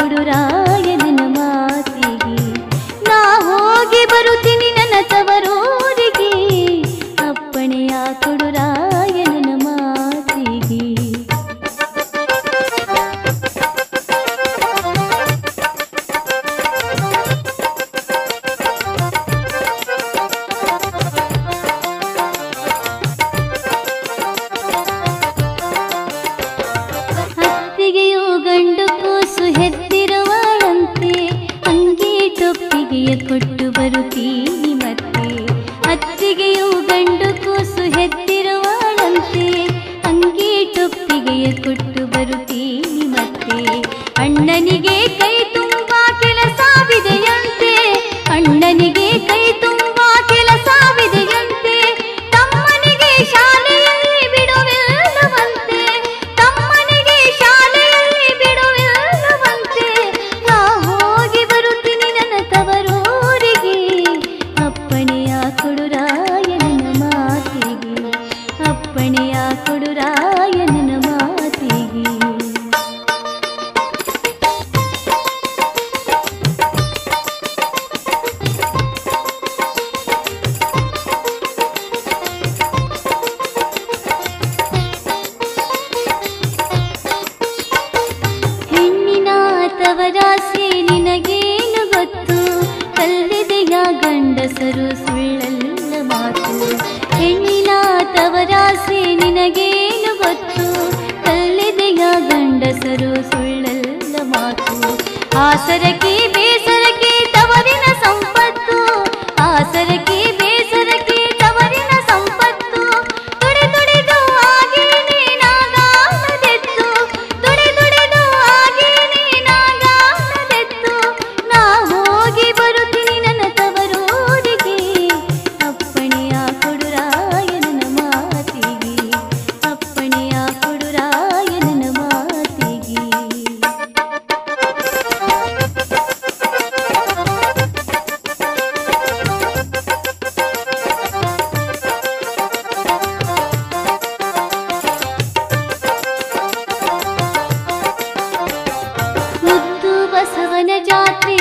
ಕೊಡುರಾಯನ ಮಾತಿಗೆ ನಾ ಹೋಗಿ ಬರುತ್ತೀನಿ ನನ್ನ ತವರೂರಿಗೆ ಅಪ್ಪಣೆಯ ಕೊಡುರಾಯನ ಮಾತಿಗೆ ಅತ್ತಿಗೆಯು ಗಂಡು ಕೂಸು ಹೆತ್ತಿರುವಳಂತೆ ಅಂಗಿ ಟೊಪ್ಪಿಗೆಯ ಕೊಟ್ಟು ಬರುತ್ತೀನಿ ಮತ್ತೆ ಅತ್ತಿಗೆಯು ಗಂಡು ಕೂಸು ಹೆತ್ತಿರುವಳಂತೆ ಅಂಗಿ ಟೊಪ್ಪಿಗೆಯ ಕೊಟ್ಟು ಬರುತ್ತೀನಿ ಮತ್ತೆ ಅಣ್ಣನಿಗೆ ಕೈ ತುಂಬಾ ಕೆಲಸವಿದೆಯಂತೆ ಅಣ್ಣನಿಗೆ ಕೈ ತುಂಬಾ ಕೆಲಸವಿದೆಯಂತೆ ತಮ್ಮನಿಗೆ ಶಾಲೆಯಲ್ಲಿ ಬಿಡುವಿಲ್ಲವಂತೆ ತಮ್ಮನಿಗೆ ಶಾಲೆಯಲ್ಲಿ ಬಿಡುವಿಲ್ಲವಂತೆ ನಾ ಹೋಗಿ ಬರುತ್ತೀನಿ ನನ್ನ ತವರೂರಿಗೆ ಅಪ್ಪಣೆಯ ಕೊಡುರಾಯನ ಮಾತಿಗೆ ಅಪ್ಪಣೆಯ ಕೊಡುರಾಯನ ಮಾತಿಗೆ ಹೆಣ್ಣಿನ ತವರಾಸೆ ನಿನಗೇನು ಗೊತ್ತು ಕಲ್ಲಿದೆಯ ಗಂಡಸರು ಸುಳ್ಳಲ್ಲ ಮಾತು ಹೆಣ್ಣಿನ ತವರಾಸೆ ನಿನಗೇನು ಗೊತ್ತು ಕಲ್ಲಿದೆಯ ಗಂಡಸರು ಸುಳ್ಳಲ್ಲ ಮಾತು ಆಸರಕ್ಕೆ ಬೇಸರಕ್ಕೆ ತವರಿನ ಸಂಪತ್ತು ಆಸರಕ್ಕೆ ಬೇಸರಕ್ಕೆ ತವರಿನ ಸಂಪತ್ತು ತುಡಿ ತುಡಿದು ಆಗಿ ನೀನಾಗಾನದೆತ್ತು ತುಡಿ ತುಡಿದು ಆಗಿ ನೀನಾಗಾನದೆತ್ತು ನಾ ಹೋಗಿ ಬರುತ್ತೀನಿ ನನ್ನ ತವರೂರಿಗೆ ಅಪ್ಪಣೆಯ ಕೊಡುರಾಯನ ಮಾತಿಗೆ ಅಪ್ಪಣೆಯ ಕೊಡುರಾಯನ ಮಾತಿಗೆ ಮುದ್ದು ಬಸವನ ಜಾತ್ರೆ